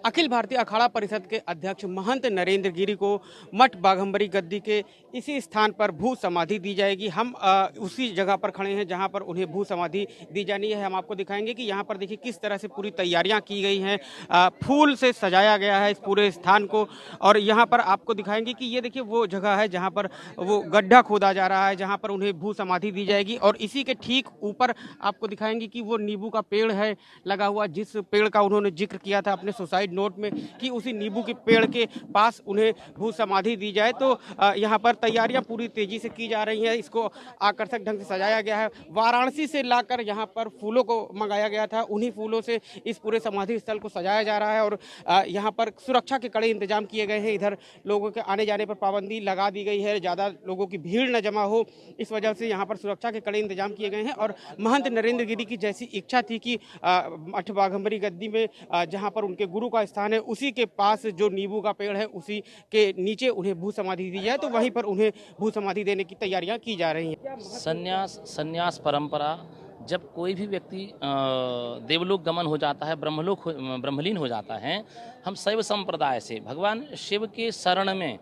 अखिल भारतीय अखाड़ा परिषद के अध्यक्ष महंत नरेंद्र गिरी को मठ बाघंबरी गद्दी के इसी स्थान पर भू समाधि दी जाएगी। हम उसी जगह पर खड़े हैं जहां पर उन्हें भू समाधि दी जानी है। हम आपको दिखाएंगे कि यहां पर देखिए किस तरह से पूरी तैयारियां की गई हैं। फूल से सजाया गया है इस पूरे स्थान को। और यहां पर आपको दिखाएंगे कि ये देखिए वो जगह है जहां पर वो गड्ढा खोदा जा रहा है, जहां पर उन्हें भू समाधि दी जाएगी। और इसी के ठीक ऊपर आपको दिखाएंगे कि वो नींबू का पेड़ है लगा हुआ, जिस पेड़ का उन्होंने जिक्र किया था अपने सुसाइड नोट में कि उसी नींबू के पेड़ के पास उन्हें भू समाधि दी जाए। तो यहाँ पर तैयारियां पूरी तेजी से की जा रही हैं। इसको आकर्षक ढंग से सजाया गया है। वाराणसी से लाकर यहाँ पर फूलों को मंगाया गया था, उन्हीं फूलों से इस पूरे समाधि स्थल को सजाया जा रहा है। और यहाँ पर सुरक्षा के कड़े इंतजाम किए गए हैं। इधर लोगों के आने जाने पर पाबंदी लगा दी गई है, ज़्यादा लोगों की भीड़ न जमा हो, इस वजह से यहाँ पर सुरक्षा के कड़े इंतजाम किए गए हैं। और महंत नरेंद्र गिरी की जैसी इच्छा थी कि मठ बाघंबरी गद्दी में जहाँ पर उनके गुरु का स्थान है उसी के पास जो नींबू का पेड़ है उसी के नीचे उन्हें भू समाधि दी जाए, तो वहीं पर उन्हें भू समाधि देने की तैयारियां की जा रही हैं। संन्यास परंपरा, जब कोई भी व्यक्ति देवलोक गमन हो जाता है, ब्रह्मलीन हो जाता है, हम शैव संप्रदाय से भगवान शिव के शरण में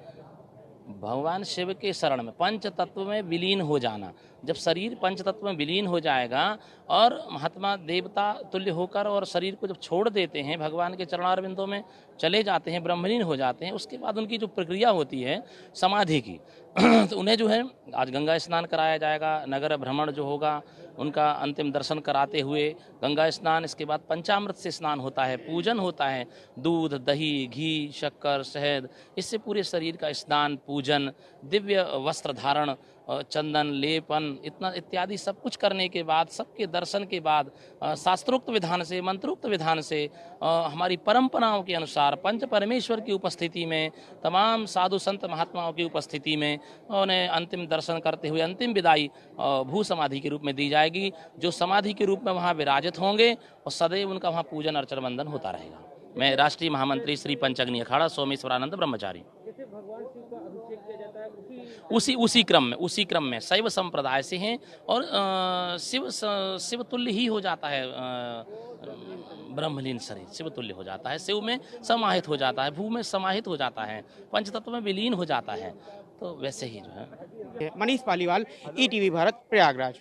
पंच तत्व में विलीन हो जाना। जब शरीर पंच तत्व में विलीन हो जाएगा और महात्मा देवता तुल्य होकर और शरीर को जब छोड़ देते हैं, भगवान के चरणारविंदों में चले जाते हैं, ब्रह्मलीन हो जाते हैं, उसके बाद उनकी जो प्रक्रिया होती है समाधि की तो उन्हें जो है आज गंगा स्नान कराया जाएगा। नगर भ्रमण जो होगा उनका अंतिम दर्शन कराते हुए गंगा स्नान, इसके बाद पंचामृत से स्नान होता है, पूजन होता है, दूध दही घी शक्कर शहद, इससे पूरे शरीर का स्नान पूजन, दिव्य वस्त्र धारण, चंदन लेपन इतना इत्यादि सब कुछ करने के बाद, सबके दर्शन के बाद शास्त्रोक्त विधान से मंत्रोक्त विधान से हमारी परंपराओं के अनुसार पंच परमेश्वर की उपस्थिति में, तमाम साधु संत महात्माओं की उपस्थिति में उन्हें अंतिम दर्शन करते हुए अंतिम विदाई भू समाधि के रूप में दी जाएगी, जो समाधि के रूप में वहाँ विराजित होंगे और सदैव उनका वहाँ पूजन अर्चन वंदन होता रहेगा। मैं राष्ट्रीय महामंत्री श्री पंचअग्नि अखाड़ा सोमेश्वरानंद ब्रह्मचारी। उसी क्रम में शैव संप्रदाय से हैं और शिव तुल्य ही हो जाता है। ब्रह्मलीन शरीर शिव तुल्य हो जाता है, शिव में समाहित हो जाता है, भू में समाहित हो जाता है, पंचतत्व में विलीन हो जाता है। तो वैसे ही जो है। मनीष पालीवाल, ईटीवी भारत, प्रयागराज।